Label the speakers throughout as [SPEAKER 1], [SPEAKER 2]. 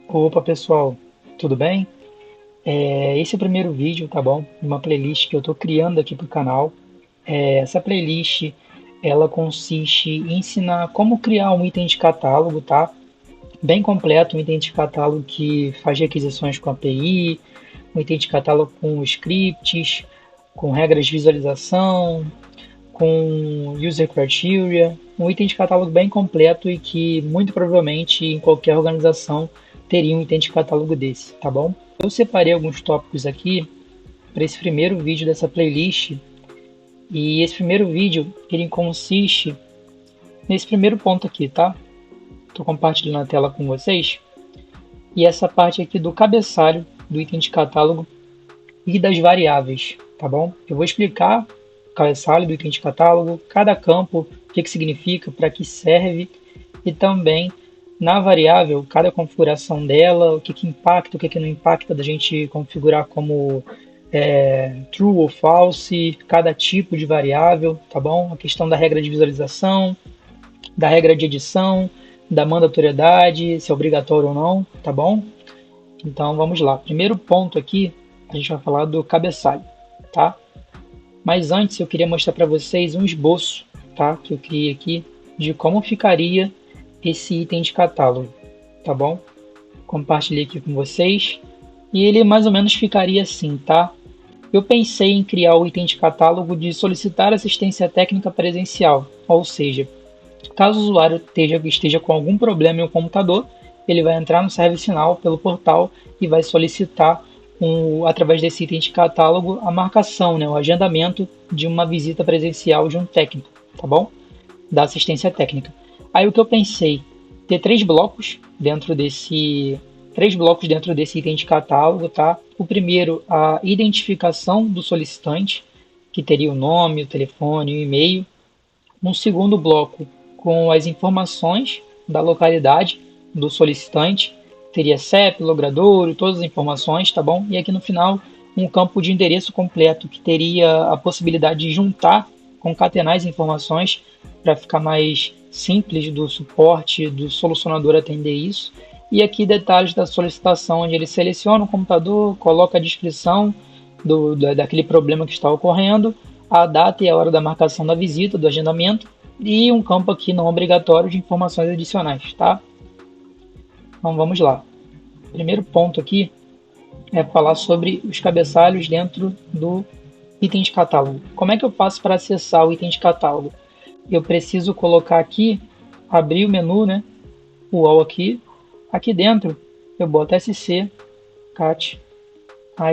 [SPEAKER 1] Opa pessoal, tudo bem? Esse é o primeiro vídeo, tá bom? Uma playlist que eu estou criando aqui para o canal. Essa playlist ela consiste em ensinar como criar um item de catálogo, tá? Bem completo, um item de catálogo que faz requisições com API, um item de catálogo com scripts, com regras de visualização, com user criteria, um item de catálogo bem completo e que muito provavelmente em qualquer organização teria um item de catálogo desse, tá bom? Eu separei alguns tópicos aqui para esse primeiro vídeo dessa playlist e esse primeiro vídeo ele consiste nesse primeiro ponto aqui, tá? Estou compartilhando a tela com vocês e essa parte aqui do cabeçalho do item de catálogo e das variáveis, tá bom? Eu vou explicar o cabeçalho do item de catálogo, cada campo, o que significa, para que serve e também na variável, cada configuração dela, o que impacta, o que não impacta, da gente configurar como true ou false, cada tipo de variável, tá bom? A questão da regra de visualização, da regra de edição, da mandatoriedade, se é obrigatório ou não, tá bom? Então vamos lá. Primeiro ponto aqui, a gente vai falar do cabeçalho, tá? Mas antes eu queria mostrar para vocês um esboço, tá? Que eu criei aqui de como ficaria esse item de catálogo, tá bom? Compartilhei aqui com vocês e ele mais ou menos ficaria assim, tá? Eu pensei em criar o item de catálogo de solicitar assistência técnica presencial, ou seja, caso o usuário esteja com algum problema em um computador, ele vai entrar no ServiceNow pelo portal e vai solicitar, através desse item de catálogo, a marcação, né, o agendamento de uma visita presencial de um técnico, tá bom? Da assistência técnica. Aí o que eu pensei, ter três blocos dentro desse item de catálogo, tá? O primeiro, a identificação do solicitante, que teria o nome, o telefone, o e-mail. Um segundo bloco com as informações da localidade do solicitante, teria CEP, logradouro, todas as informações, tá bom? E aqui no final, um campo de endereço completo, que teria a possibilidade de juntar, concatenar as informações para ficar mais simples do suporte, do solucionador atender isso. E aqui detalhes da solicitação, onde ele seleciona o computador, coloca a descrição daquele problema que está ocorrendo, a data e a hora da marcação da visita, do agendamento, e um campo aqui não obrigatório de informações adicionais, tá? Então vamos lá. O primeiro ponto aqui é falar sobre os cabeçalhos dentro do item de catálogo. Como é que eu faço para acessar o item de catálogo? Eu preciso colocar aqui, abrir o menu, né? O all aqui. Aqui dentro eu boto sc cat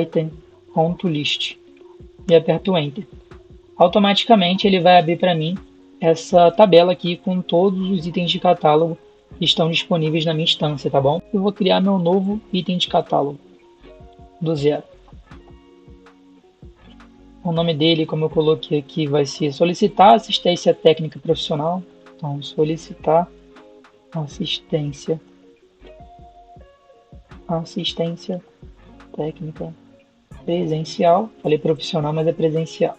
[SPEAKER 1] item.list e aperto enter. Automaticamente ele vai abrir para mim essa tabela aqui com todos os itens de catálogo que estão disponíveis na minha instância, tá bom? Eu vou criar meu novo item de catálogo do zero. O nome dele, como eu coloquei aqui, vai ser solicitar assistência técnica profissional. Então, solicitar assistência técnica presencial. Falei profissional, mas é presencial.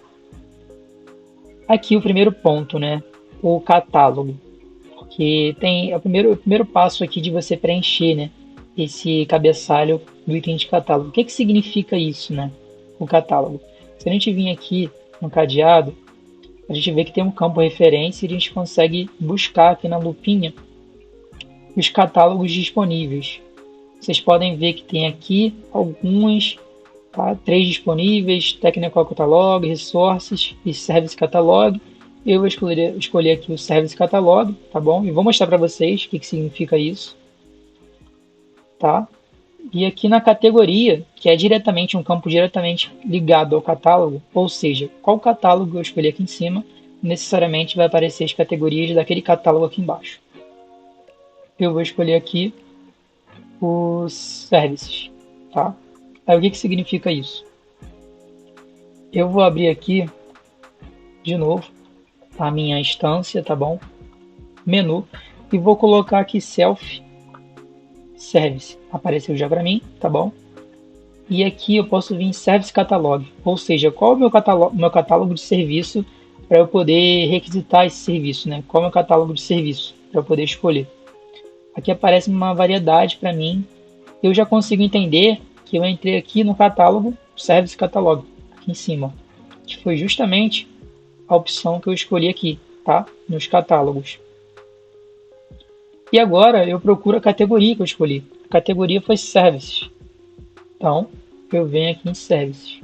[SPEAKER 1] Aqui o primeiro ponto, né? O catálogo. Porque tem o primeiro passo aqui de você preencher, né? Esse cabeçalho do item de catálogo. O que significa isso, né? O catálogo. Se a gente vir aqui no cadeado, a gente vê que tem um campo referência e a gente consegue buscar aqui na lupinha os catálogos disponíveis. Vocês podem ver que tem aqui alguns, tá? 3 disponíveis: Technical Catalog, Resources e Service Catalog. Eu vou escolher aqui o Service Catalog, tá bom? E vou mostrar para vocês o que significa isso, tá? E aqui na categoria, que é diretamente um campo diretamente ligado ao catálogo, ou seja, qual catálogo eu escolher aqui em cima, necessariamente vai aparecer as categorias daquele catálogo aqui embaixo. Eu vou escolher aqui os services, tá? Aí o que significa isso? Eu vou abrir aqui de novo a minha instância, tá bom? Menu, e vou colocar aqui self service. Apareceu já para mim, tá bom? E aqui eu posso vir em service catalog, ou seja, qual é o meu catálogo de serviço para eu poder requisitar esse serviço, né? Qual é o meu catálogo de serviço para eu poder escolher? Aqui aparece uma variedade para mim eu já consigo entender que eu entrei aqui no catálogo, Service Catalog, aqui em cima, que foi justamente a opção que eu escolhi aqui, tá? Nos catálogos. E agora eu procuro a categoria que eu escolhi. A categoria foi Services. Então, eu venho aqui em Services.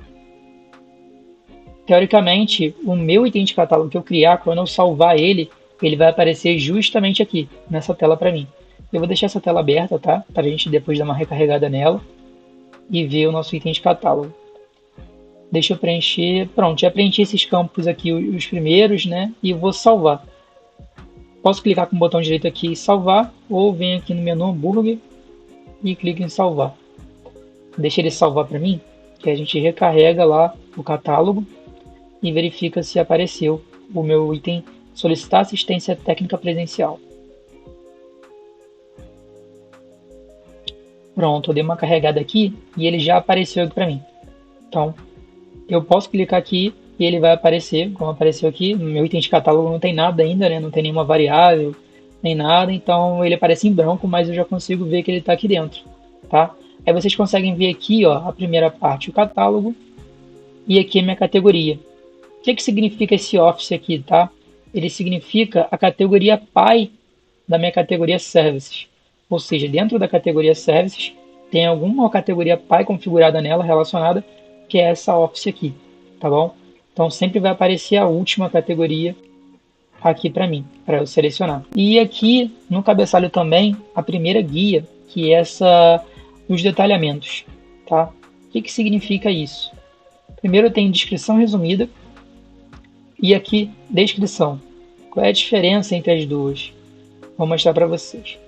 [SPEAKER 1] Teoricamente, o meu item de catálogo que eu criar, quando eu salvar ele, ele vai aparecer justamente aqui, nessa tela para mim. Eu vou deixar essa tela aberta, tá? Para a gente depois dar uma recarregada nela e ver o nosso item de catálogo. Deixa eu preencher. Pronto, já preenchi esses campos aqui, os primeiros, né? E vou salvar. Posso clicar com o botão direito aqui e salvar, ou venho aqui no menu hambúrguer e clico em salvar. Deixa ele salvar para mim, que a gente recarrega lá o catálogo e verifica se apareceu o meu item solicitar assistência técnica presencial. Pronto, eu dei uma carregada aqui e ele já apareceu aqui para mim. Então, eu posso clicar aqui e ele vai aparecer, como apareceu aqui. No meu item de catálogo não tem nada ainda, né? Não tem nenhuma variável, nem nada. Então, ele aparece em branco, mas eu já consigo ver que ele está aqui dentro, tá? Aí vocês conseguem ver aqui, ó, a primeira parte, o catálogo, e aqui a minha categoria. O que significa esse Office aqui, tá? Ele significa a categoria pai da minha categoria Services. Ou seja, dentro da categoria Services, tem alguma categoria pai configurada nela, relacionada, que é essa Office aqui, tá bom? Então sempre vai aparecer a última categoria aqui para mim, para eu selecionar. E aqui no cabeçalho também, a primeira guia, que é os detalhamentos, tá? O que significa isso? Primeiro tem descrição resumida e aqui descrição. Qual é a diferença entre as duas? Vou mostrar para vocês.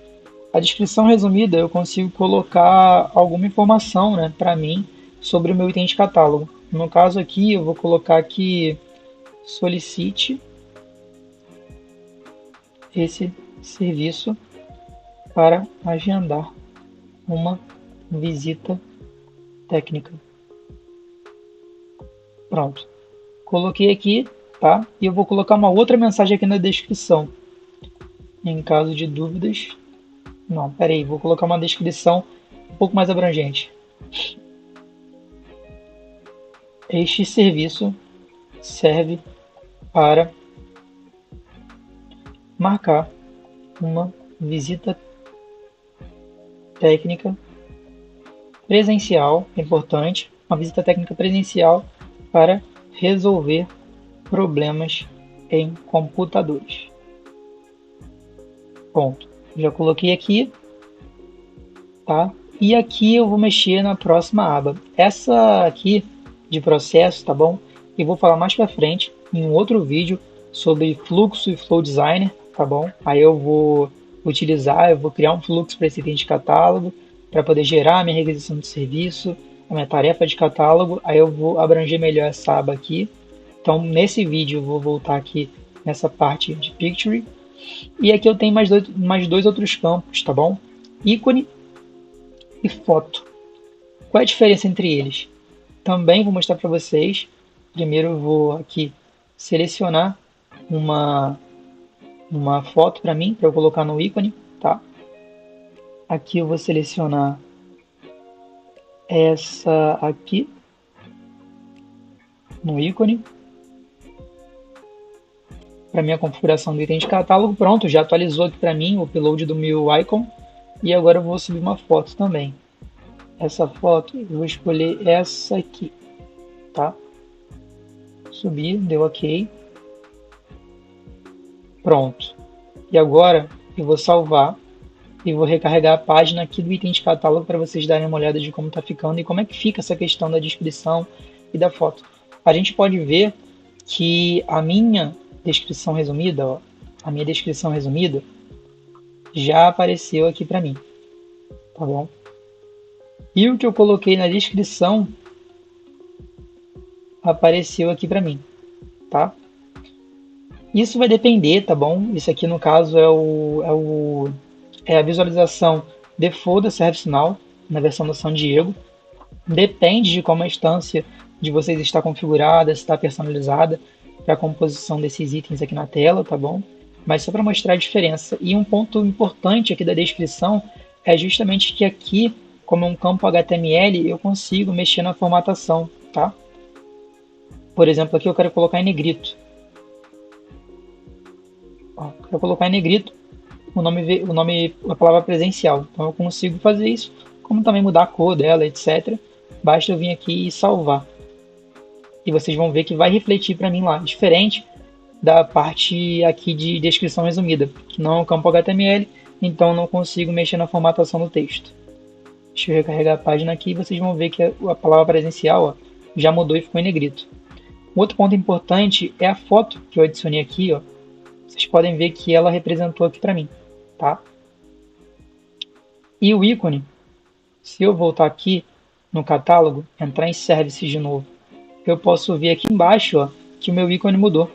[SPEAKER 1] A descrição resumida eu consigo colocar alguma informação, né, para mim sobre o meu item de catálogo. No caso aqui eu vou colocar aqui solicite esse serviço para agendar uma visita técnica. Pronto. Coloquei aqui, tá? E eu vou colocar uma outra mensagem aqui na descrição. Em caso de dúvidas... Não, peraí, vou colocar uma descrição um pouco mais abrangente. Este serviço serve para marcar uma visita técnica presencial, importante, uma visita técnica presencial para resolver problemas em computadores. Ponto. Já coloquei aqui, tá? E aqui eu vou mexer na próxima aba. Essa aqui de processo, tá bom? E vou falar mais para frente em um outro vídeo sobre fluxo e flow designer, tá bom? Aí eu vou criar um fluxo para esse item de catálogo, para poder gerar a minha requisição de serviço, a minha tarefa de catálogo. Aí eu vou abranger melhor essa aba aqui. Então, nesse vídeo eu vou voltar aqui nessa parte de Picture. E aqui eu tenho mais dois outros campos, tá bom? Ícone e foto. Qual é a diferença entre eles? Também vou mostrar para vocês. Primeiro eu vou aqui selecionar uma foto para mim, para eu colocar no ícone, tá? Aqui eu vou selecionar essa aqui no ícone. Para minha configuração do item de catálogo, pronto, já atualizou aqui para mim o upload do meu icon. E agora eu vou subir uma foto também. Essa foto, eu vou escolher essa aqui, tá? Subir, deu OK. Pronto. E agora eu vou salvar e vou recarregar a página aqui do item de catálogo para vocês darem uma olhada de como está ficando e como é que fica essa questão da descrição e da foto. A gente pode ver que a minha descrição resumida, ó, já apareceu aqui para mim, tá bom? E o que eu coloquei na descrição apareceu aqui para mim, tá? Isso vai depender, tá bom? Isso aqui no caso é a visualização default da ServiceNow na versão da San Diego. Depende de como a instância de vocês está configurada, se está personalizada para a composição desses itens aqui na tela, tá bom? Mas só para mostrar a diferença. E um ponto importante aqui da descrição é justamente que aqui, como é um campo HTML, eu consigo mexer na formatação, tá? Por exemplo, aqui eu quero colocar em negrito. Ó, quero colocar em negrito a palavra presencial. Então eu consigo fazer isso, como também mudar a cor dela, etc. Basta eu vir aqui e salvar. E vocês vão ver que vai refletir para mim lá, diferente da parte aqui de descrição resumida, que não é um campo HTML, então eu não consigo mexer na formatação do texto. Deixa eu recarregar a página aqui e vocês vão ver que a palavra presencial, ó, já mudou e ficou em negrito. Um outro ponto importante é a foto que eu adicionei aqui, ó. Vocês podem ver que ela representou aqui para mim, tá? E o ícone, se eu voltar aqui no catálogo, entrar em Services de novo, eu posso ver aqui embaixo, ó, que o meu ícone mudou.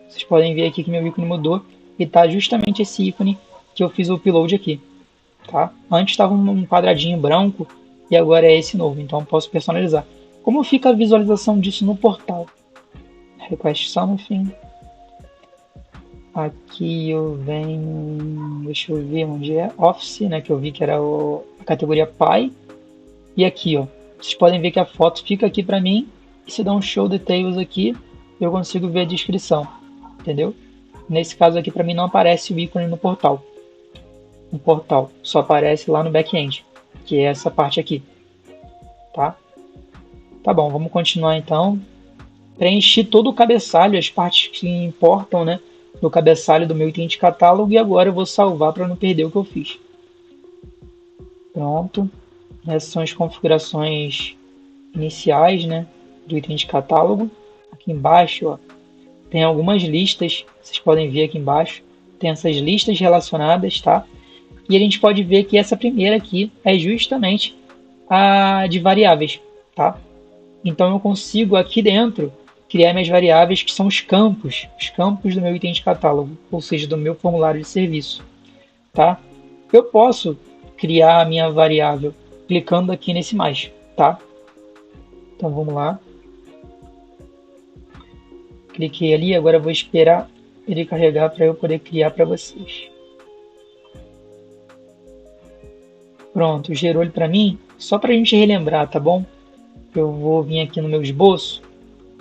[SPEAKER 1] Vocês podem ver aqui que meu ícone mudou e está justamente esse ícone que eu fiz o upload aqui, tá? Antes estava um quadradinho branco e agora é esse novo, então eu posso personalizar. Como fica a visualização disso no portal? Request something. Aqui eu venho, deixa eu ver onde é, Office, né, que eu vi que era a categoria Pai. E aqui, ó, vocês podem ver que a foto fica aqui para mim e se dá um show details aqui, eu consigo ver a descrição, entendeu? Nesse caso aqui para mim não aparece o ícone no portal. No portal só aparece lá no back-end, que é essa parte aqui, tá? Tá bom, vamos continuar então. Preenchi todo o cabeçalho, as partes que importam, né, do cabeçalho do meu item de catálogo e agora eu vou salvar para não perder o que eu fiz. Pronto. Essas são as configurações iniciais, né, do item de catálogo. Aqui embaixo, ó, tem algumas listas, vocês podem ver aqui embaixo, tem essas listas relacionadas, tá? E a gente pode ver que essa primeira aqui é justamente a de variáveis, tá? Então eu consigo aqui dentro criar minhas variáveis que são os campos do meu item de catálogo, ou seja, do meu formulário de serviço, tá? Eu posso criar a minha variável clicando aqui nesse mais, tá? Então vamos lá. Cliquei ali, agora eu vou esperar ele carregar para eu poder criar para vocês. Pronto, gerou ele para mim, só para a gente relembrar, tá bom? Eu vou vir aqui no meu esboço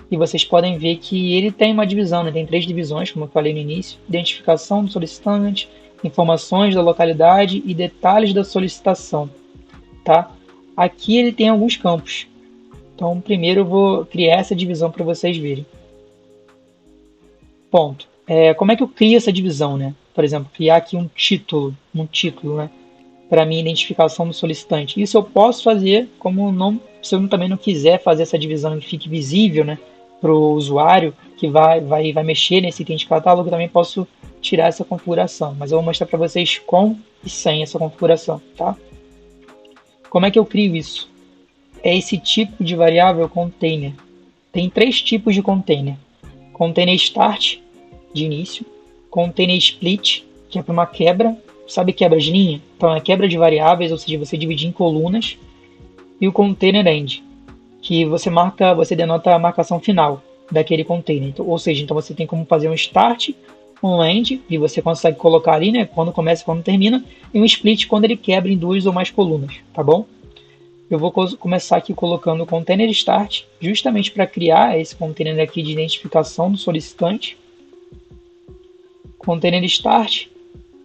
[SPEAKER 1] e vocês podem ver que ele tem uma divisão, né? Tem 3 divisões, como eu falei no início: identificação do solicitante, informações da localidade e detalhes da solicitação, tá? Aqui ele tem alguns campos, então primeiro eu vou criar essa divisão para vocês verem. Ponto. Como é que eu crio essa divisão, né? Por exemplo, criar aqui um título, né? Para minha identificação do solicitante. Isso eu posso fazer, como não, se eu também não quiser fazer essa divisão que fique visível, né, para o usuário que vai mexer nesse item de catálogo, eu também posso tirar essa configuração. Mas eu vou mostrar para vocês com e sem essa configuração, tá? Como é que eu crio isso? É esse tipo de variável container. Tem 3 tipos de container: container start, de início; container split, que é para uma quebra, sabe, quebra de linha? Então é quebra de variáveis, ou seja, você dividir em colunas; e o container end, que você denota a marcação final daquele container. Então, ou seja, então você tem como fazer um start, um end, e você consegue colocar ali, né, quando começa e quando termina, e um split quando ele quebra em 2 ou mais colunas, tá bom? Eu vou começar aqui colocando o container start, justamente para criar esse container aqui de identificação do solicitante. Container start,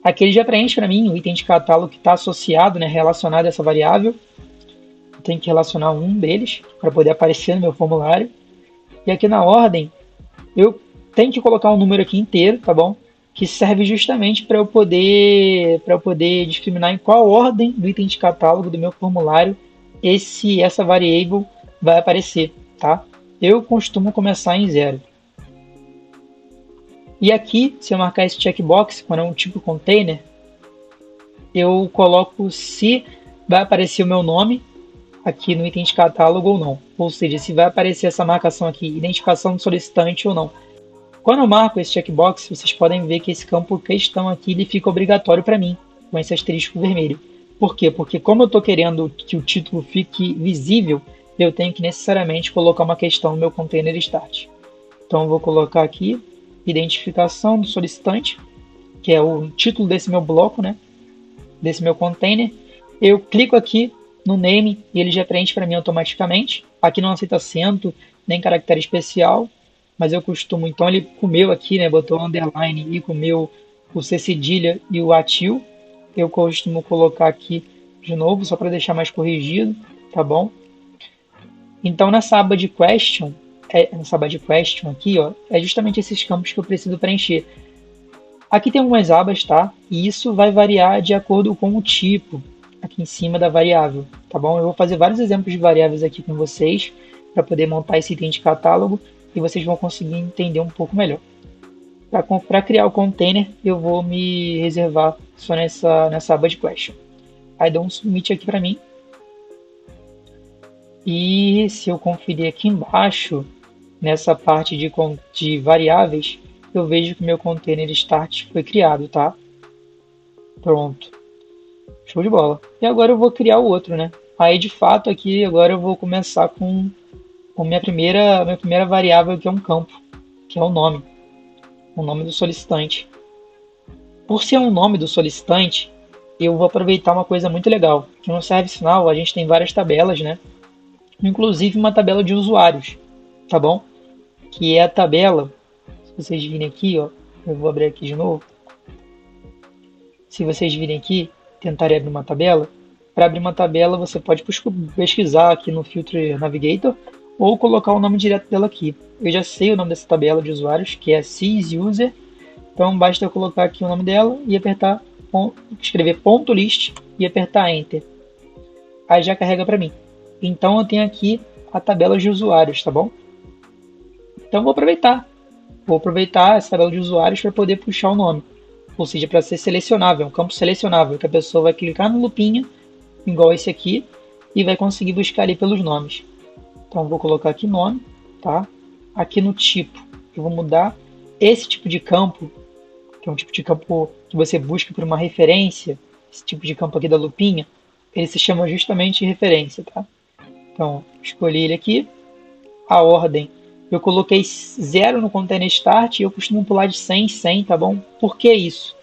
[SPEAKER 1] aqui ele já preenche para mim o item de catálogo que está associado, né, relacionado a essa variável. Eu tenho que relacionar um deles para poder aparecer no meu formulário. E aqui na ordem, eu tenho que colocar um número aqui inteiro, tá bom? Que serve justamente para eu poder discriminar em qual ordem do item de catálogo do meu formulário essa variable vai aparecer, tá? Eu costumo começar em 0. E aqui, se eu marcar esse checkbox, quando é um tipo container, eu coloco se vai aparecer o meu nome aqui no item de catálogo ou não. Ou seja, se vai aparecer essa marcação aqui, identificação do solicitante ou não. Quando eu marco esse checkbox, vocês podem ver que esse campo questão aqui ele fica obrigatório para mim, com esse asterisco vermelho. Por quê? Porque como eu estou querendo que o título fique visível, eu tenho que necessariamente colocar uma questão no meu container start. Então eu vou colocar aqui identificação do solicitante, que é o título desse meu bloco, né? Desse meu container. Eu clico aqui no name e ele já preenche para mim automaticamente. Aqui não aceita acento, nem caractere especial, mas eu costumo, então ele comeu aqui, né, botou underline e comeu o C cedilha e o atil. Eu costumo colocar aqui de novo, só para deixar mais corrigido, tá bom? Então nessa aba de question, nessa aba de question aqui, ó, é justamente esses campos que eu preciso preencher. Aqui tem algumas abas, tá? E isso vai variar de acordo com o tipo aqui em cima da variável, tá bom? Eu vou fazer vários exemplos de variáveis aqui com vocês para poder montar esse item de catálogo e vocês vão conseguir entender um pouco melhor. Para criar o container, eu vou me reservar só nessa aba de question. Aí dou um submit aqui para mim. E se eu conferir aqui embaixo, nessa parte de variáveis, eu vejo que meu container start foi criado, tá? Pronto. Show de bola. E agora eu vou criar o outro, né? Aí de fato aqui agora eu vou começar com minha primeira variável, que é um campo, que é o nome do solicitante. Por ser um nome do solicitante, eu vou aproveitar uma coisa muito legal, que no Service Now a gente tem várias tabelas, né? Inclusive uma tabela de usuários, tá bom? Que é a tabela, se vocês virem aqui, ó, eu vou abrir aqui de novo. Se vocês virem aqui, tentarem abrir uma tabela. Para abrir uma tabela, você pode pesquisar aqui no Filter Navigator ou colocar o nome direto dela aqui. Eu já sei o nome dessa tabela de usuários, que é sysuser. Então basta eu colocar aqui o nome dela e apertar, escrever .list e apertar Enter. Aí já carrega para mim. Então eu tenho aqui a tabela de usuários, tá bom? Então vou aproveitar essa tabela de usuários para poder puxar o nome. Ou seja, para ser selecionável, um campo selecionável, que a pessoa vai clicar no lupinha, igual esse aqui, e vai conseguir buscar ali pelos nomes. Então vou colocar aqui nome, tá? Aqui no tipo, eu vou mudar esse tipo de campo, que é um tipo de campo que você busca por uma referência, esse tipo de campo aqui da lupinha, ele se chama justamente de referência, tá? Então, escolhi ele aqui, a ordem, eu coloquei 0 no container start e eu costumo pular de 100 em 100, tá bom? Por que isso?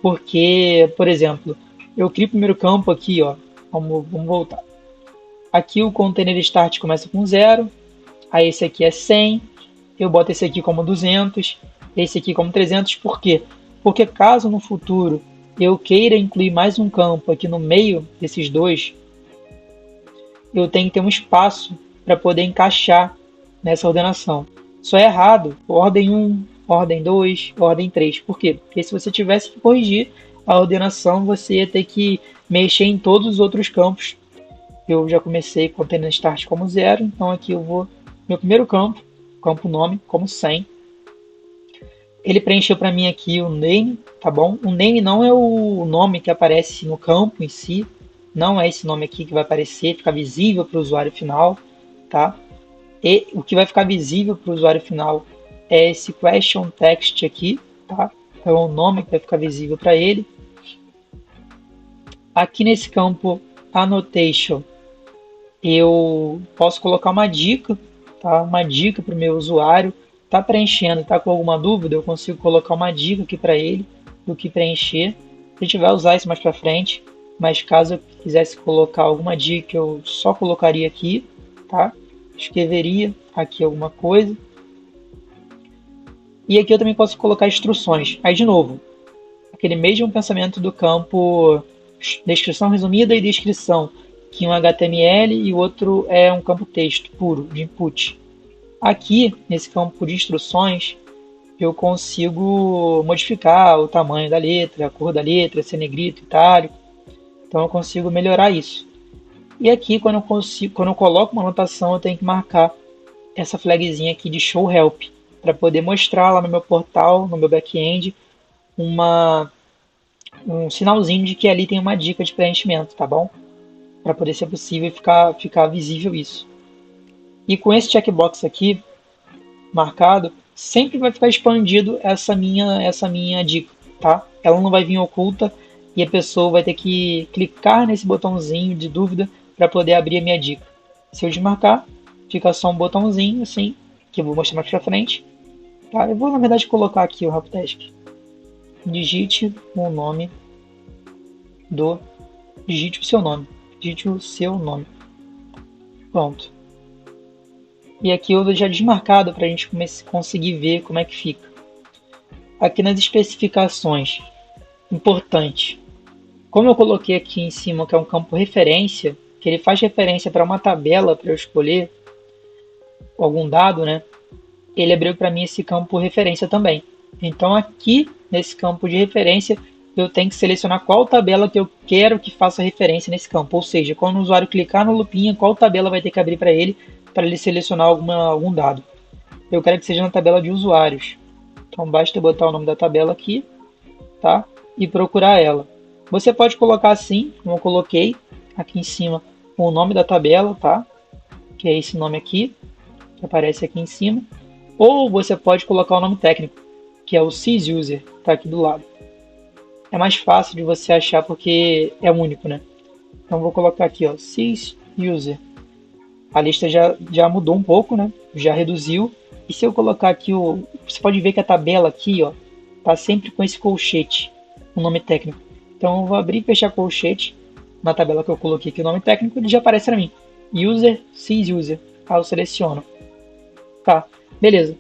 [SPEAKER 1] Porque, por exemplo, eu crio o primeiro campo aqui, ó, vamos voltar. Aqui o container start começa com 0, aí esse aqui é 100, eu boto esse aqui como 200, esse aqui como 300, por quê? Porque caso no futuro eu queira incluir mais um campo aqui no meio desses dois, eu tenho que ter um espaço para poder encaixar nessa ordenação. Só é errado ordem 1, ordem 2, ordem 3. Por quê? Porque se você tivesse que corrigir a ordenação, você ia ter que mexer em todos os outros campos. Eu já comecei com o container start como 0, então aqui eu vou meu primeiro campo nome, como 100. Ele preencheu para mim aqui o name, tá bom? O name não é o nome que aparece no campo em si, não é esse nome aqui que vai aparecer, ficar visível para o usuário final, tá? E o que vai ficar visível para o usuário final é esse question text aqui, tá? Então é o nome que vai ficar visível para ele. Aqui nesse campo annotation, eu posso colocar uma dica, tá? Uma dica para o meu usuário. Está preenchendo, está com alguma dúvida, eu consigo colocar uma dica aqui para ele do que preencher. A gente vai usar isso mais para frente, mas caso eu quisesse colocar alguma dica, eu só colocaria aqui, tá? Escreveria aqui alguma coisa. E aqui eu também posso colocar instruções. Aí, de novo, aquele mesmo pensamento do campo descrição resumida e descrição, que um HTML e o outro é um campo texto puro, de input. Aqui, nesse campo de instruções, eu consigo modificar o tamanho da letra, a cor da letra, ser negrito, itálico. Então eu consigo melhorar isso. E aqui, quando eu coloco uma anotação, eu tenho que marcar essa flagzinha aqui de Show Help, para poder mostrar lá no meu portal, no meu back-end, um sinalzinho de que ali tem uma dica de preenchimento, tá bom? Para poder ser possível ficar visível isso. E com esse checkbox aqui marcado, sempre vai ficar expandido essa minha dica, tá? Ela não vai vir oculta e a pessoa vai ter que clicar nesse botãozinho de dúvida para poder abrir a minha dica. Se eu desmarcar, fica só um botãozinho assim, que eu vou mostrar mais pra frente. Tá? Eu vou, na verdade, colocar aqui o helpdesk. Digite o seu nome. digite o seu nome. Pronto. E aqui eu já desmarcado para a gente conseguir ver como é que fica. Aqui nas especificações, importante. Como eu coloquei aqui em cima que é um campo referência, que ele faz referência para uma tabela para eu escolher algum dado, né? Ele abriu para mim esse campo referência também. Então aqui nesse campo de referência eu tenho que selecionar qual tabela que eu quero que faça referência nesse campo. Ou seja, quando o usuário clicar no lupinha, qual tabela vai ter que abrir para ele selecionar algum dado. Eu quero que seja na tabela de usuários. Então basta botar o nome da tabela aqui, tá? E procurar ela. Você pode colocar assim, como eu coloquei aqui em cima, o nome da tabela, tá? Que é esse nome aqui, que aparece aqui em cima. Ou você pode colocar o nome técnico, que é o sysuser, tá aqui do lado. É mais fácil de você achar porque é único, né? Então vou colocar aqui, ó, sysuser. A lista já mudou um pouco, né? Já reduziu. E se eu colocar aqui você pode ver que a tabela aqui, ó, tá sempre com esse colchete, o nome técnico. Então eu vou abrir e fechar colchete na tabela que eu coloquei aqui o nome técnico, ele já aparece para mim. User, sysuser. Aí eu seleciono. Tá, beleza.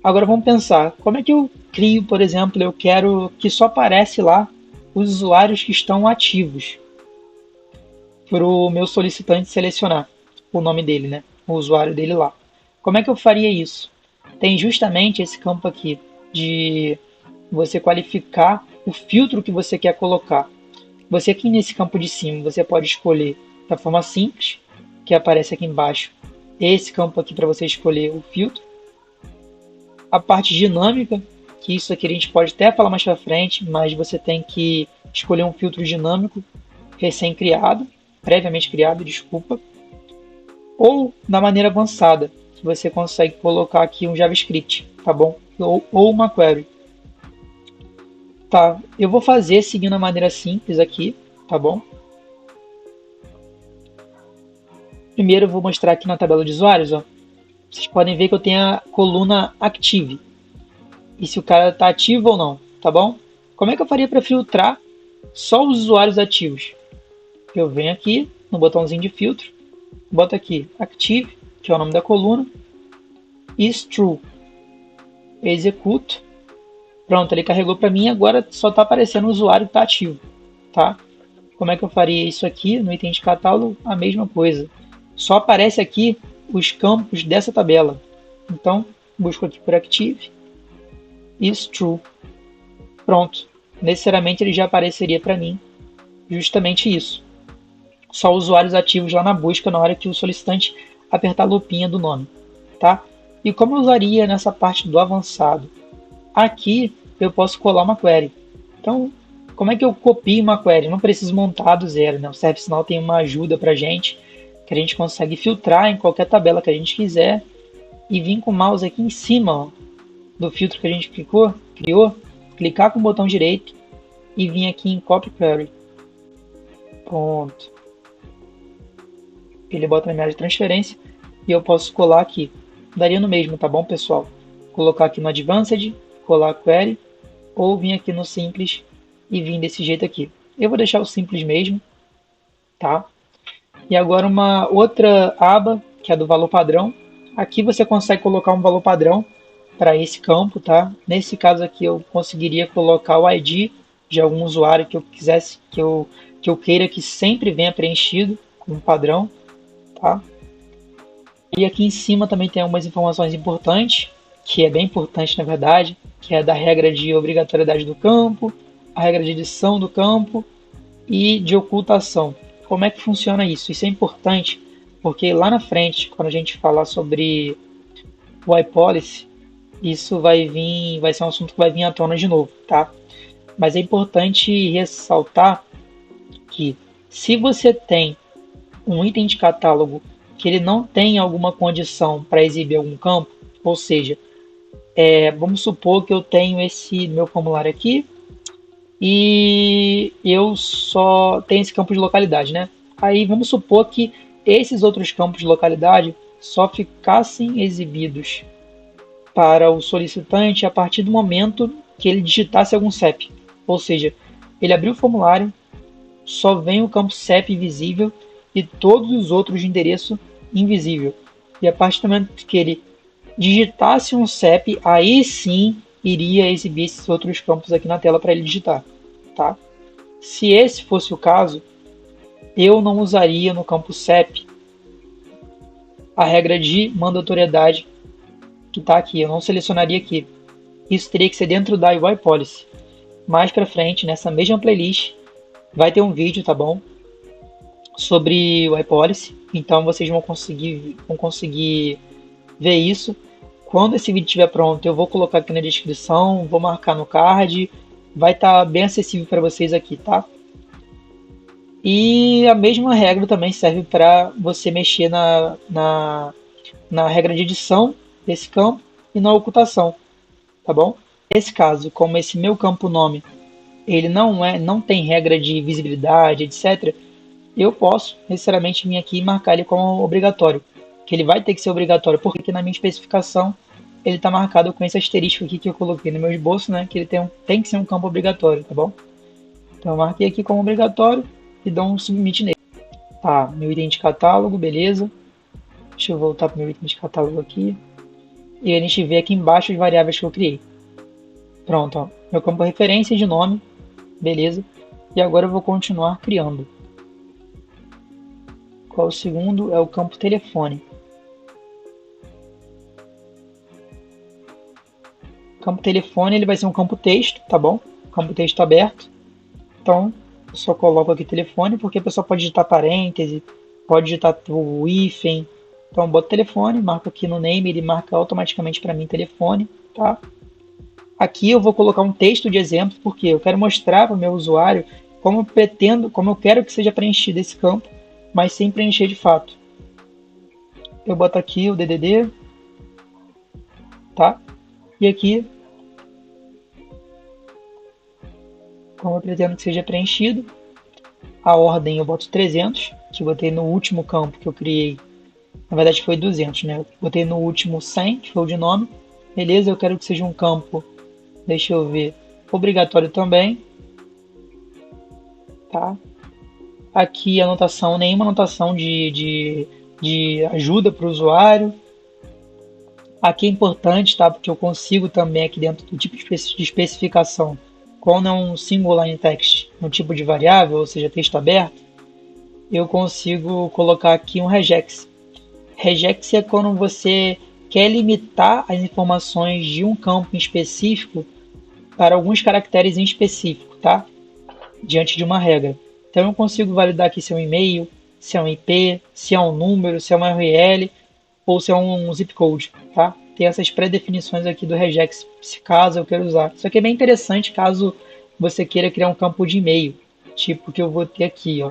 [SPEAKER 1] Agora vamos pensar, como é que eu crio, por exemplo, eu quero que só aparece lá os usuários que estão ativos para o meu solicitante selecionar o nome dele, né? O usuário dele lá. Como é que eu faria isso? Tem justamente esse campo aqui de você qualificar o filtro que você quer colocar. Você aqui nesse campo de cima, você pode escolher da forma simples, que aparece aqui embaixo, esse campo aqui para você escolher o filtro. A parte dinâmica, que isso aqui a gente pode até falar mais para frente, mas você tem que escolher um filtro dinâmico recém-criado, previamente criado, desculpa, ou da maneira avançada, que você consegue colocar aqui um JavaScript, tá bom? Ou uma query. Tá, eu vou fazer seguindo a maneira simples aqui, tá bom? Primeiro eu vou mostrar aqui na tabela de usuários, ó. Vocês podem ver que eu tenho a coluna Active. E se o cara está ativo ou não, tá bom? Como é que eu faria para filtrar só os usuários ativos? Eu venho aqui no botãozinho de filtro, boto aqui Active, que é o nome da coluna, is true. Executo. Pronto, ele carregou para mim, agora só está aparecendo o usuário que está ativo, tá? Como é que eu faria isso aqui no item de catálogo? A mesma coisa. Só aparece aqui os campos dessa tabela. Então, busco aqui por Active, is true. Pronto. Necessariamente ele já apareceria para mim justamente isso. Só usuários ativos lá na busca na hora que o solicitante apertar a lupinha do nome, tá? E como eu usaria nessa parte do avançado? Aqui eu posso colar uma query. Então, como é que eu copio uma query? Não preciso montar do zero, né? O ServiceNow tem uma ajuda para a gente, que a gente consegue filtrar em qualquer tabela que a gente quiser e vir com o mouse aqui em cima, ó, do filtro que a gente criou, clicar com o botão direito e vir aqui em Copy Query. Pronto. Ele bota na minha área de transferência e eu posso colar aqui. Daria no mesmo, tá bom, pessoal? Colocar aqui no Advanced, colar a query, ou vir aqui no Simples e vir desse jeito aqui. Eu vou deixar o Simples mesmo, tá? E agora uma outra aba, que é do valor padrão. Aqui você consegue colocar um valor padrão para esse campo, tá? Nesse caso aqui eu conseguiria colocar o ID de algum usuário que eu quisesse, que eu queira que sempre venha preenchido como padrão, tá? E aqui em cima também tem algumas informações importantes, que é bem importante na verdade, que é da regra de obrigatoriedade do campo, a regra de edição do campo e de ocultação. Como é que funciona isso? Isso é importante porque lá na frente, quando a gente falar sobre o iPolicy, isso vai ser um assunto que vai vir à tona de novo, tá? Mas é importante ressaltar que se você tem um item de catálogo que ele não tem alguma condição para exibir algum campo, ou seja, vamos supor que eu tenho esse meu formulário aqui e eu só tenho esse campo de localidade, né? Aí vamos supor que esses outros campos de localidade só ficassem exibidos para o solicitante a partir do momento que ele digitasse algum CEP. Ou seja, ele abriu o formulário, só vem o campo CEP visível e todos os outros de endereço invisível. E a partir do momento que ele digitasse um CEP, aí sim iria exibir esses outros campos aqui na tela para ele digitar, tá? Se esse fosse o caso, eu não usaria no campo CEP a regra de mandatoriedade que está aqui, eu não selecionaria aqui. Isso teria que ser dentro da UI Policy. Mais para frente, nessa mesma playlist, vai ter um vídeo, tá bom? Sobre UI Policy, então vocês vão conseguir ver isso. Quando esse vídeo estiver pronto, eu vou colocar aqui na descrição, vou marcar no card, vai estar bem acessível para vocês aqui, tá? E a mesma regra também serve para você mexer na regra de edição desse campo e na ocultação, tá bom? Nesse caso, como esse meu campo nome, ele não tem regra de visibilidade, etc., eu posso necessariamente vir aqui e marcar ele como obrigatório, que ele vai ter que ser obrigatório, porque aqui na minha especificação ele está marcado com esse asterisco aqui que eu coloquei no meu esboço, né, que ele tem que ser um campo obrigatório, tá bom? Então eu marquei aqui como obrigatório e dou um submit nele. Tá, meu item de catálogo, beleza. Deixa eu voltar para o meu item de catálogo aqui. E a gente vê aqui embaixo as variáveis que eu criei. Pronto, ó, meu campo referência de nome, beleza. E agora eu vou continuar criando. Qual o segundo? É o campo telefone. O campo telefone ele vai ser um campo texto, tá bom? Campo texto aberto. Então, eu só coloco aqui telefone, porque a pessoa pode digitar parêntese, pode digitar o hífen. Então, eu boto telefone, marco aqui no name, ele marca automaticamente para mim telefone, tá? Aqui eu vou colocar um texto de exemplo, porque eu quero mostrar para o meu usuário como eu quero que seja preenchido esse campo, mas sem preencher de fato. Eu boto aqui o DDD, tá? E aqui, como eu pretendo que seja preenchido, a ordem eu boto 300, que eu botei no último campo que eu criei. Na verdade foi 200, né? Eu botei no último 100, que foi o de nome. Beleza, eu quero que seja um campo, deixa eu ver, obrigatório também. Tá? Aqui a anotação, nenhuma anotação de ajuda para o usuário. Aqui é importante, tá? Porque eu consigo também aqui dentro do tipo de especificação, quando é um single line text, um tipo de variável, ou seja, texto aberto, eu consigo colocar aqui um regex. Regex é quando você quer limitar as informações de um campo em específico para alguns caracteres em específico, tá? Diante de uma regra. Então eu consigo validar aqui se é um e-mail, se é um IP, se é um número, se é uma URL ou se é um zip code, tá? Tem essas pré-definições aqui do regex, se caso eu queira usar. Isso aqui é bem interessante caso você queira criar um campo de e-mail, tipo que eu vou ter aqui, ó.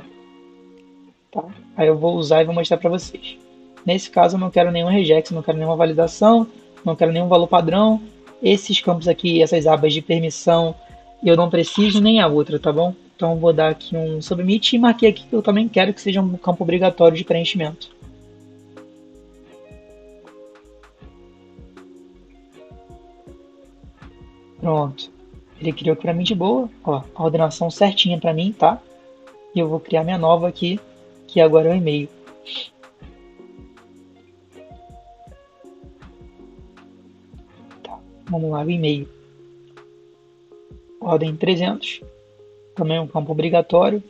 [SPEAKER 1] Tá? Aí eu vou usar e vou mostrar para vocês. Nesse caso eu não quero nenhum regex, não quero nenhuma validação, não quero nenhum valor padrão. Esses campos aqui, essas abas de permissão, eu não preciso nem a outra, tá bom? Então eu vou dar aqui um submit e marquei aqui que eu também quero que seja um campo obrigatório de preenchimento. Pronto. Ele criou para mim de boa, ó, a ordenação certinha para mim, tá? E eu vou criar minha nova aqui, que agora é o e-mail. Tá, vamos lá, o e-mail. Ordem 300, também um campo obrigatório.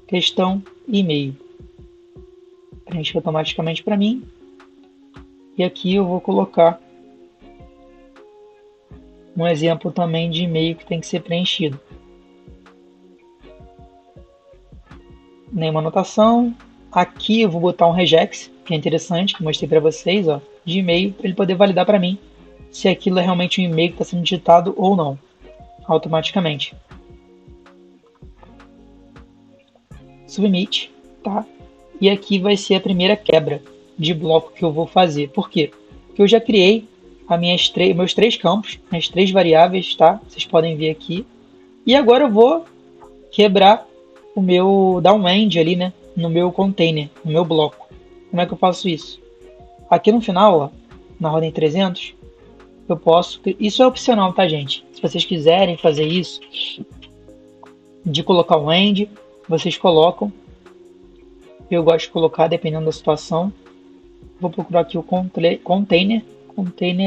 [SPEAKER 1] Questão e-mail. Preenche automaticamente para mim. E aqui eu vou colocar um exemplo também de e-mail que tem que ser preenchido. Nenhuma anotação. Aqui eu vou botar um regex, que é interessante, que eu mostrei para vocês, ó, de e-mail, para ele poder validar para mim se aquilo é realmente um e-mail que está sendo digitado ou não, automaticamente. Submit, tá? E aqui vai ser a primeira quebra de bloco que eu vou fazer. Por quê? Porque eu já criei meus três campos, as três variáveis, tá? Vocês podem ver aqui. E agora eu vou quebrar o meu downend ali, né? No meu container, no meu bloco. Como é que eu faço isso? Aqui no final, ó, na ordem 300, eu posso... Isso é opcional, tá, gente? Se vocês quiserem fazer isso, de colocar um end, vocês colocam. Eu gosto de colocar dependendo da situação. Vou procurar aqui o container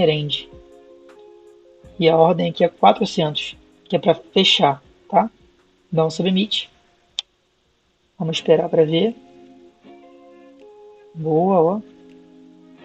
[SPEAKER 1] end. E a ordem aqui é 400, que é para fechar, tá? Dá um submit. Vamos esperar para ver. Boa, ó.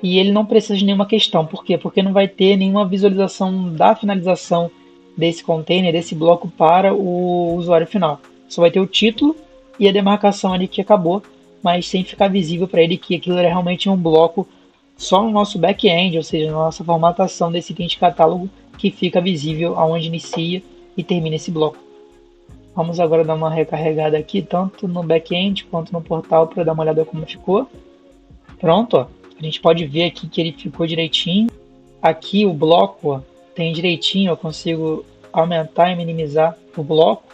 [SPEAKER 1] E ele não precisa de nenhuma questão. Por quê? Porque não vai ter nenhuma visualização da finalização desse container, desse bloco para o usuário final. Só vai ter o título e a demarcação ali que acabou, mas sem ficar visível para ele que aquilo era realmente um bloco só no nosso back-end, ou seja, na nossa formatação desse item de catálogo que fica visível aonde inicia e termina esse bloco. Vamos agora dar uma recarregada aqui, tanto no back-end quanto no portal, para dar uma olhada como ficou. Pronto, ó. A gente pode ver aqui que ele ficou direitinho. Aqui o bloco, ó, tem direitinho, eu consigo aumentar e minimizar o bloco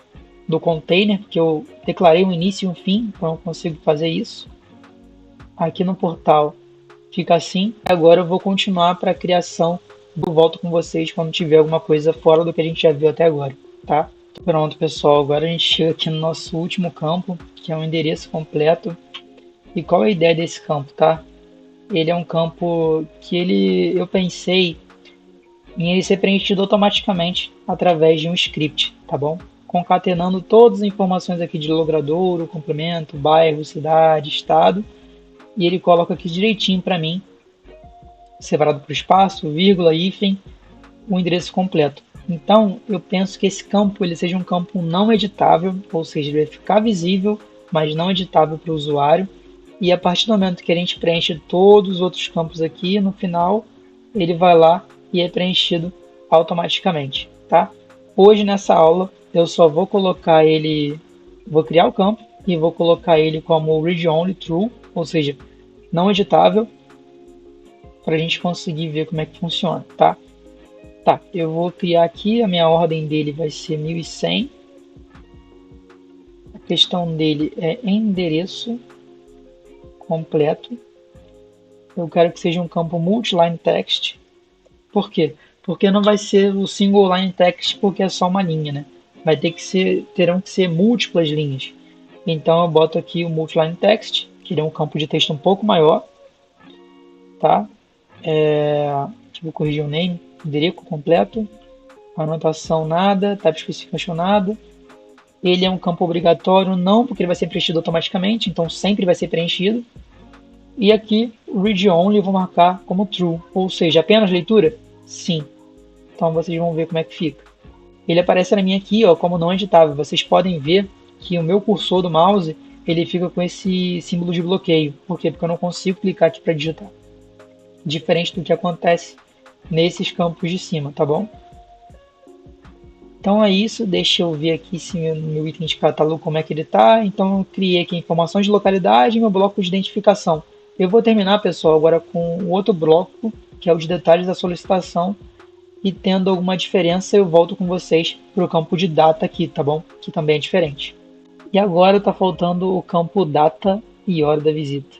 [SPEAKER 1] do container, porque eu declarei um início e um fim, então eu consigo fazer isso. Aqui no portal fica assim. Agora eu vou continuar para a criação. Eu volto com vocês quando tiver alguma coisa fora do que a gente já viu até agora, tá? Pronto, pessoal, agora a gente chega aqui no nosso último campo, que é o endereço completo. E qual é a ideia desse campo, tá? Ele é um campo que eu pensei em ele ser preenchido automaticamente através de um script, tá bom? Concatenando todas as informações aqui de logradouro, complemento, bairro, cidade, estado, e ele coloca aqui direitinho para mim, separado por espaço, vírgula, hífen, o endereço completo. Então, eu penso que esse campo ele seja um campo não editável, ou seja, ele vai ficar visível, mas não editável para o usuário. E a partir do momento que a gente preenche todos os outros campos aqui, no final, ele vai lá e é preenchido automaticamente, tá? Hoje nessa aula, eu só vou colocar ele, vou criar o campo e vou colocar ele como read only true, ou seja, não editável, para a gente conseguir ver como é que funciona, tá? Tá, eu vou criar aqui, a minha ordem dele vai ser 1100. A questão dele é endereço completo. Eu quero que seja um campo multiline text. Por quê? Porque não vai ser o single line text porque é só uma linha, né? Vai ter que ser, terão que ser múltiplas linhas. Então eu boto aqui o multiline text, que ele é um campo de texto um pouco maior, tá? Deixa eu corrigir o name, endereço completo, anotação nada, type specification nada. Ele é um campo obrigatório, não, porque ele vai ser preenchido automaticamente, então sempre vai ser preenchido. E aqui, o read only eu vou marcar como true, ou seja, apenas leitura? Sim. Então vocês vão ver como é que fica. Ele aparece para mim aqui, ó, como não editável. Vocês podem ver que o meu cursor do mouse ele fica com esse símbolo de bloqueio. Por quê? Porque eu não consigo clicar aqui para digitar. Diferente do que acontece nesses campos de cima, tá bom? Então é isso, deixa eu ver aqui se meu item de catálogo como é que ele está. Então eu criei aqui informações de localidade e meu bloco de identificação. Eu vou terminar, pessoal, agora com o outro bloco, que é o de detalhes da solicitação. E tendo alguma diferença, eu volto com vocês para o campo de data aqui, tá bom? Que também é diferente. E agora está faltando o campo data e hora da visita.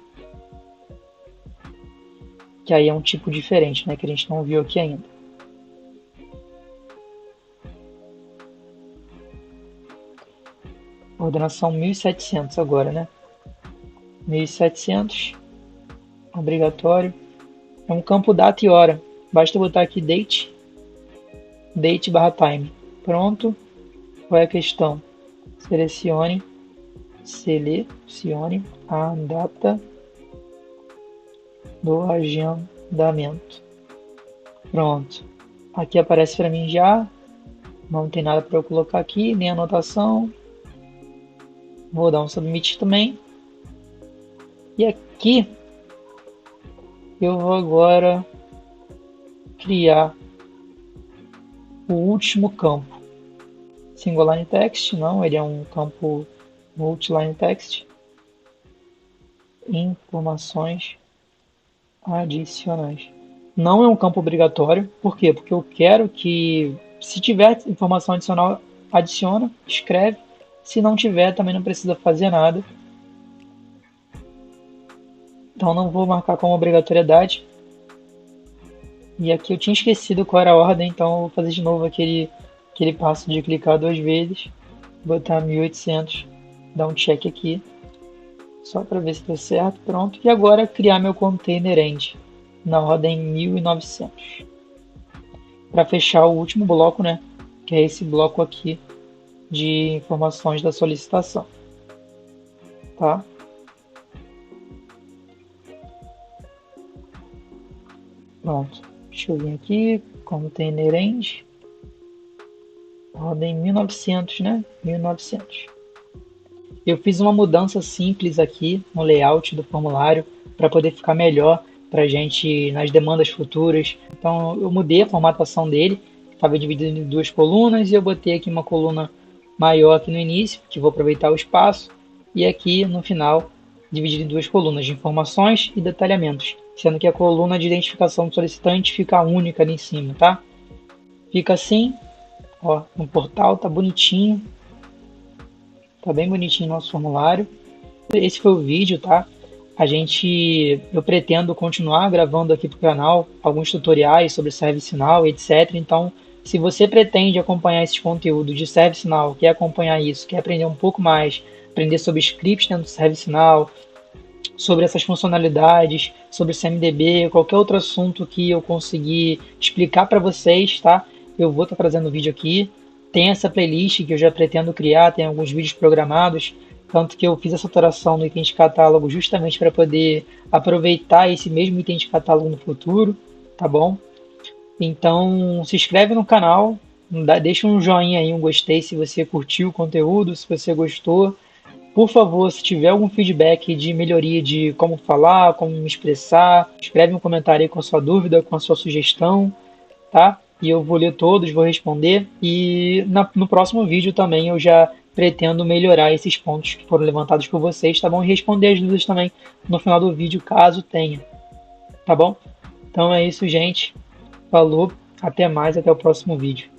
[SPEAKER 1] Que aí é um tipo diferente, né? Que a gente não viu aqui ainda. Ordenação 1700 agora, né? 1700, obrigatório. É um campo data e hora. Basta botar aqui date /time. Pronto. Qual é a questão? Selecione a data do agendamento. Pronto. Aqui aparece para mim já. Não tem nada para eu colocar aqui, nem anotação. Vou dar um submit também. E aqui eu vou agora criar o último campo. Single line text, não, ele é um campo multiline text. Informações adicionais. Não é um campo obrigatório, por quê? Porque eu quero que, se tiver informação adicional, adiciona, escreve. Se não tiver, também não precisa fazer nada. Então não vou marcar como obrigatoriedade. E aqui eu tinha esquecido qual era a ordem, então eu vou fazer de novo aquele passo de clicar 2 vezes. Botar 1800 dar um check aqui, só para ver se deu certo, pronto. E agora criar meu container end na ordem 1900. Para fechar o último bloco, né, que é esse bloco aqui de informações da solicitação, tá? Pronto. Deixa eu vir aqui, container end, ordem 1900, né? 1900. Eu fiz uma mudança simples aqui no layout do formulário para poder ficar melhor para a gente nas demandas futuras. Então eu mudei a formatação dele, estava dividido em duas colunas e eu botei aqui uma coluna maior aqui no início, que vou aproveitar o espaço, e aqui no final dividido em duas colunas de informações e detalhamentos, sendo que a coluna de identificação do solicitante fica única ali em cima, tá? Fica assim, ó, no portal, tá bonitinho, tá bem bonitinho o nosso formulário. Esse foi o vídeo, tá? Eu pretendo continuar gravando aqui pro canal alguns tutoriais sobre ServiceNow, etc. Então, se você pretende acompanhar esse conteúdo de ServiceNow, quer acompanhar isso, quer aprender um pouco mais, aprender sobre scripts dentro do ServiceNow, sobre essas funcionalidades, sobre CMDB, qualquer outro assunto que eu conseguir explicar para vocês, tá? Eu vou estar trazendo vídeo aqui. Tem essa playlist que eu já pretendo criar, tem alguns vídeos programados, tanto que eu fiz essa alteração no item de catálogo justamente para poder aproveitar esse mesmo item de catálogo no futuro, tá bom? Então, se inscreve no canal, deixa um joinha aí, um gostei se você curtiu o conteúdo, se você gostou. Por favor, se tiver algum feedback de melhoria de como falar, como me expressar, escreve um comentário aí com a sua dúvida, com a sua sugestão, tá? E eu vou ler todos, vou responder. E no próximo vídeo também eu já pretendo melhorar esses pontos que foram levantados por vocês, tá bom? E responder as dúvidas também no final do vídeo, caso tenha, tá bom? Então é isso, gente. Falou, até mais, até o próximo vídeo.